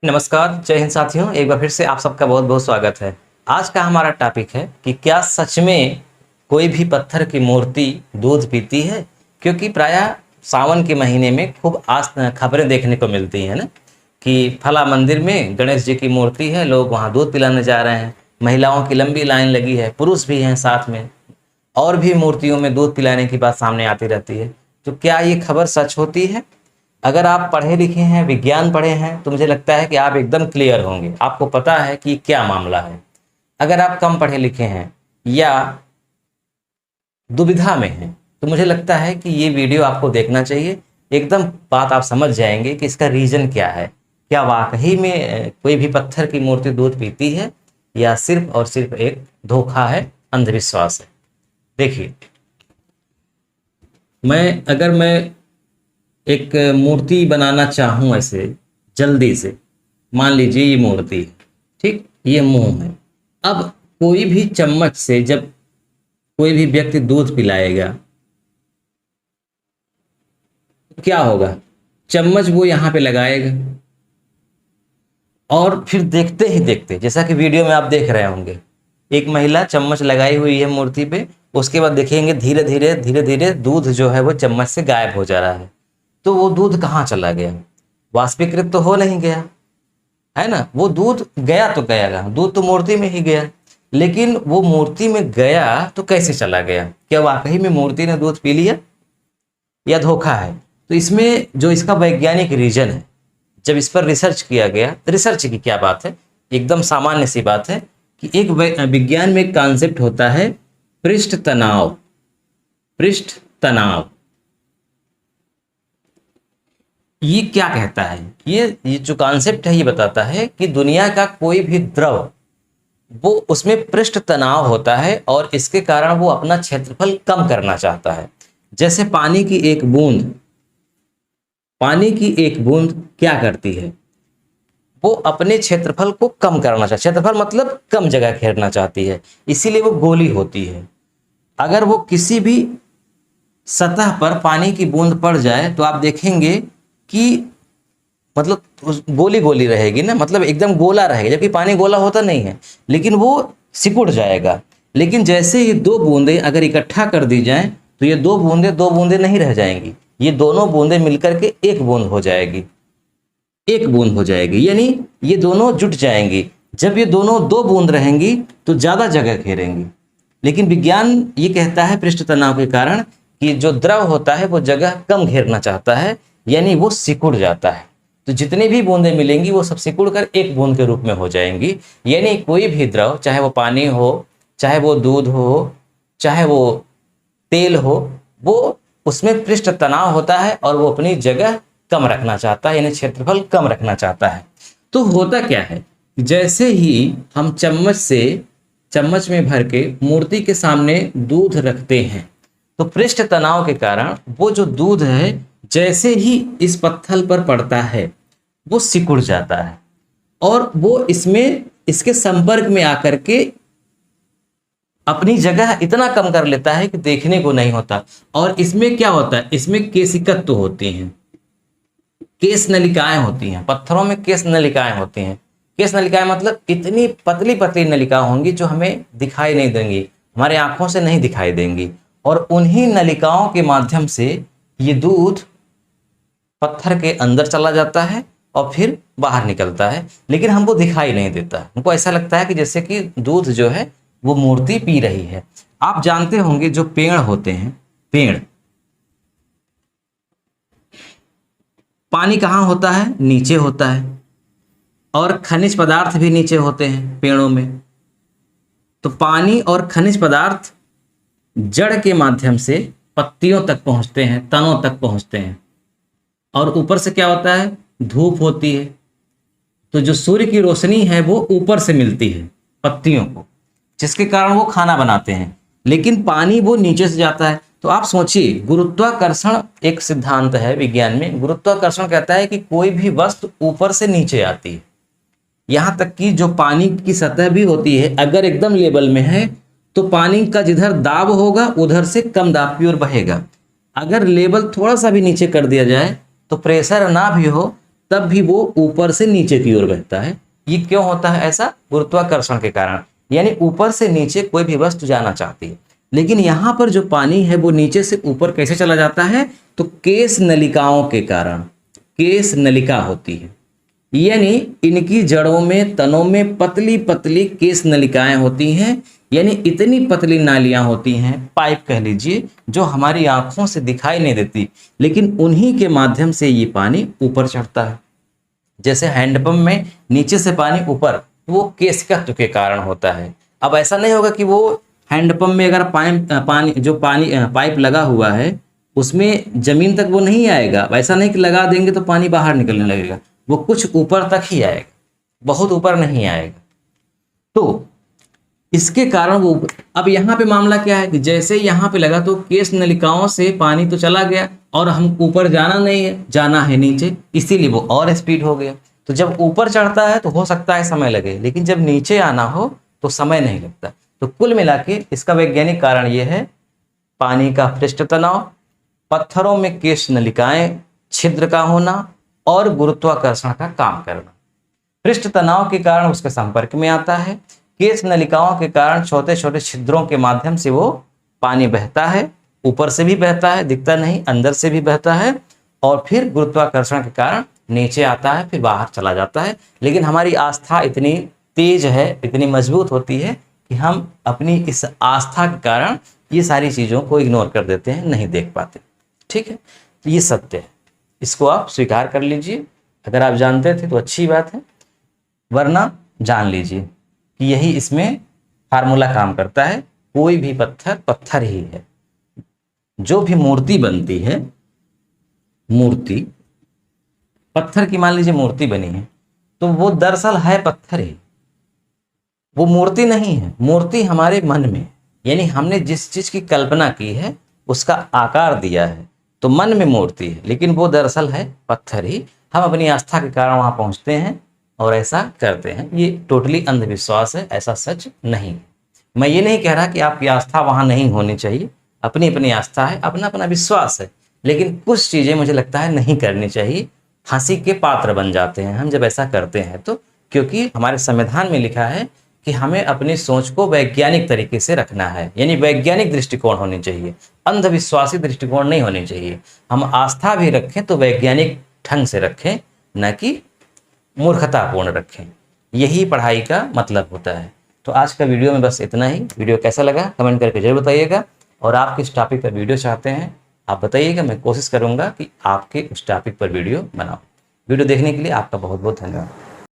नमस्कार, जय हिंद साथियों। एक बार फिर से आप सबका बहुत बहुत स्वागत है। आज का हमारा टॉपिक है कि क्या सच में कोई भी पत्थर की मूर्ति दूध पीती है। क्योंकि प्रायः सावन के महीने में खूब खबरें देखने को मिलती हैं ना कि फला मंदिर में गणेश जी की मूर्ति है, लोग वहाँ दूध पिलाने जा रहे हैं, महिलाओं की लंबी लाइन लगी है, पुरुष भी हैं साथ में, और भी मूर्तियों में दूध पिलाने की बात सामने आती रहती है। तो क्या ये खबर सच होती है? अगर आप पढ़े लिखे हैं, विज्ञान पढ़े हैं, तो मुझे लगता है कि आप एकदम क्लियर होंगे, आपको पता है कि क्या मामला है। अगर आप कम पढ़े लिखे हैं या दुविधा में हैं, तो मुझे लगता है कि ये वीडियो आपको देखना चाहिए। एकदम बात आप समझ जाएंगे कि इसका रीज़न क्या है। क्या वाकई में कोई भी पत्थर की मूर्ति दूध पीती है या सिर्फ और सिर्फ एक धोखा है, अंधविश्वास है। देखिए, अगर मैं एक मूर्ति बनाना चाहूँ ऐसे जल्दी से, मान लीजिए ये मूर्ति है, ठीक, ये मुंह है। अब कोई भी चम्मच से जब कोई भी व्यक्ति दूध पिलाएगा तो क्या होगा? चम्मच वो यहाँ पे लगाएगा और फिर देखते ही देखते, जैसा कि वीडियो में आप देख रहे होंगे, एक महिला चम्मच लगाई हुई है मूर्ति पे, उसके बाद देखेंगे धीरे धीरे धीरे धीरे दूध जो है वो चम्मच से गायब हो जा रहा है। तो वो दूध कहाँ चला गया? वाष्पीकृत तो हो नहीं गया, है ना। वो दूध गया तो गया, दूध तो मूर्ति में ही गया, लेकिन वो मूर्ति में गया तो कैसे चला गया? क्या वाकई में मूर्ति ने दूध पी लिया या धोखा है? तो इसमें जो इसका वैज्ञानिक रीजन है, जब इस पर रिसर्च किया गया, रिसर्च की क्या बात है, एकदम सामान्य सी बात है कि एक विज्ञान में एक कॉन्सेप्ट होता है पृष्ठ तनाव। पृष्ठ तनाव ये क्या कहता है? ये जो कॉन्सेप्ट है ये बताता है कि दुनिया का कोई भी द्रव, वो उसमें पृष्ठ तनाव होता है और इसके कारण वो अपना क्षेत्रफल कम करना चाहता है। जैसे पानी की एक बूंद, पानी की एक बूंद क्या करती है? वो अपने क्षेत्रफल को कम करना चाहती है। क्षेत्रफल मतलब कम जगह घेरना चाहती है, इसीलिए वो गोली होती है। अगर वो किसी भी सतह पर पानी की बूंद पड़ जाए तो आप देखेंगे कि मतलब गोली गोली रहेगी ना, मतलब एकदम गोला रहेगा, जबकि पानी गोला होता नहीं है, लेकिन वो सिकुड़ जाएगा। लेकिन जैसे ये दो बूंदें अगर इकट्ठा कर दी जाएं तो ये दो बूंदें नहीं रह जाएंगी, ये दोनों बूंदें मिलकर के एक बूंद हो जाएगी, एक बूंद हो जाएगी, यानी ये दोनों जुट जाएंगी। जब ये दोनों दो बूंद रहेंगी तो ज़्यादा जगह घेरेंगी। लेकिन विज्ञान ये कहता है पृष्ठ तनाव के कारण कि जो द्रव होता है वो जगह कम घेरना चाहता है, यानी वो सिकुड़ जाता है। तो जितनी भी बूंदें मिलेंगी वो सब सिकुड़ कर एक बूंद के रूप में हो जाएंगी। यानी कोई भी द्रव, चाहे वो पानी हो, चाहे वो दूध हो, चाहे वो तेल हो, वो उसमें पृष्ठ तनाव होता है और वो अपनी जगह कम रखना चाहता है, यानी क्षेत्रफल कम रखना चाहता है। तो होता क्या है, जैसे ही हम चम्मच में भर के मूर्ति के सामने दूध रखते हैं तो पृष्ठ तनाव के कारण वो जो दूध है जैसे ही इस पत्थर पर पड़ता है वो सिकुड़ जाता है और वो इसके संपर्क में आकर के अपनी जगह इतना कम कर लेता है कि देखने को नहीं होता। और इसमें क्या होता है, इसमें केशिकत्व होती हैं, केश नलिकाएं होती हैं। पत्थरों में केश नलिकाएं होती हैं। केश नलिकाएं मतलब इतनी पतली पतली नलिका होंगी जो हमें दिखाई नहीं देंगी, हमारे आंखों से नहीं दिखाई देंगी, और उन्हीं नलिकाओं के माध्यम से ये दूध पत्थर के अंदर चला जाता है और फिर बाहर निकलता है, लेकिन हमको दिखाई नहीं देता। हमको ऐसा लगता है कि जैसे कि दूध जो है वो मूर्ति पी रही है। आप जानते होंगे जो पेड़ होते हैं, पेड़, पानी कहाँ होता है? नीचे होता है, और खनिज पदार्थ भी नीचे होते हैं पेड़ों में। तो पानी और खनिज पदार्थ जड़ के माध्यम से पत्तियों तक पहुंचते हैं, तनों तक पहुंचते हैं, और ऊपर से क्या होता है? धूप होती है। तो जो सूर्य की रोशनी है वो ऊपर से मिलती है पत्तियों को, जिसके कारण वो खाना बनाते हैं, लेकिन पानी वो नीचे से जाता है। तो आप सोचिए, गुरुत्वाकर्षण एक सिद्धांत है विज्ञान में। गुरुत्वाकर्षण कहता है कि कोई भी वस्तु ऊपर से नीचे आती है, यहाँ तक कि जो पानी की सतह भी होती है, अगर एकदम लेवल में है तो पानी का जिधर दाब होगा उधर से कम दाब की ओर बहेगा। अगर लेवल थोड़ा सा भी नीचे कर दिया जाए तो प्रेशर ना भी हो तब भी वो ऊपर से नीचे की ओर बहता है। ये क्यों होता है ऐसा? गुरुत्वाकर्षण के कारण। यानी ऊपर से नीचे कोई भी वस्तु जाना चाहती है, लेकिन यहाँ पर जो पानी है वो नीचे से ऊपर कैसे चला जाता है? तो केश नलिकाओं के कारण। केश नलिका होती है, यानी इनकी जड़ों में, तनों में पतली पतली केश नलिकाएं होती हैं। यानी इतनी पतली नालियां होती हैं, पाइप कह लीजिए, जो हमारी आंखों से दिखाई नहीं देती, लेकिन उन्हीं के माध्यम से ये पानी ऊपर चढ़ता है। जैसे हैंडपंप में नीचे से पानी ऊपर, वो केशकत्व के कारण होता है। अब ऐसा नहीं होगा कि वो हैंडपंप में अगर पाइप लगा हुआ है उसमें जमीन तक वो नहीं आएगा। ऐसा नहीं कि लगा देंगे तो पानी बाहर निकलने लगेगा, वो कुछ ऊपर तक ही आएगा, बहुत ऊपर नहीं आएगा। तो इसके कारण वो, अब यहाँ पे मामला क्या है कि जैसे यहाँ पे लगा तो केश नलिकाओं से पानी तो चला गया और हम ऊपर जाना नहीं है, जाना है नीचे, इसीलिए वो और स्पीड हो गया। तो जब ऊपर चढ़ता है तो हो सकता है समय लगे, लेकिन जब नीचे आना हो तो समय नहीं लगता। तो कुल मिला के इसका वैज्ञानिक कारण ये है, पानी का पृष्ठ तनाव, पत्थरों में केश नलिकाएं छिद्र का होना और गुरुत्वाकर्षण का काम करना। पृष्ठ तनाव के कारण उसके संपर्क में आता है, केश नलिकाओं के कारण छोटे छोटे छिद्रों के माध्यम से वो पानी बहता है, ऊपर से भी बहता है, दिखता नहीं, अंदर से भी बहता है, और फिर गुरुत्वाकर्षण के कारण नीचे आता है, फिर बाहर चला जाता है। लेकिन हमारी आस्था इतनी तेज है, इतनी मजबूत होती है कि हम अपनी इस आस्था के कारण ये सारी चीज़ों को इग्नोर कर देते हैं, नहीं देख पाते। ठीक है, तो ये सत्य है, इसको आप स्वीकार कर लीजिए। अगर आप जानते थे तो अच्छी बात है, वरना जान लीजिए कि यही इसमें फार्मूला काम करता है। कोई भी पत्थर पत्थर ही है। जो भी मूर्ति बनती है, मूर्ति पत्थर की, मान लीजिए मूर्ति बनी है, तो वो दरअसल है पत्थर ही, वो मूर्ति नहीं है। मूर्ति हमारे मन में, यानी हमने जिस चीज की कल्पना की है उसका आकार दिया है, तो मन में मूर्ति है, लेकिन वो दरअसल है पत्थर ही। हम अपनी आस्था के कारण वहां पहुंचते हैं और ऐसा करते हैं। ये टोटली अंधविश्वास है, ऐसा सच नहीं है। मैं ये नहीं कह रहा कि आपकी आस्था वहां नहीं होनी चाहिए, अपनी अपनी आस्था है, अपना अपना विश्वास है, लेकिन कुछ चीज़ें मुझे लगता है नहीं करनी चाहिए। हंसी के पात्र बन जाते हैं हम जब ऐसा करते हैं तो, क्योंकि हमारे संविधान में लिखा है कि हमें अपनी सोच को वैज्ञानिक तरीके से रखना है, यानी वैज्ञानिक दृष्टिकोण होनी चाहिए, अंधविश्वासी दृष्टिकोण नहीं होनी चाहिए। हम आस्था भी रखें तो वैज्ञानिक ढंग से रखें, न कि मूर्खतापूर्ण रखें। यही पढ़ाई का मतलब होता है। तो आज का वीडियो में बस इतना ही। वीडियो कैसा लगा कमेंट करके जरूर बताइएगा, और आप किस टॉपिक पर वीडियो चाहते हैं आप बताइएगा, मैं कोशिश करूंगा कि आपके उस टॉपिक पर वीडियो बनाऊं। वीडियो देखने के लिए आपका बहुत बहुत धन्यवाद।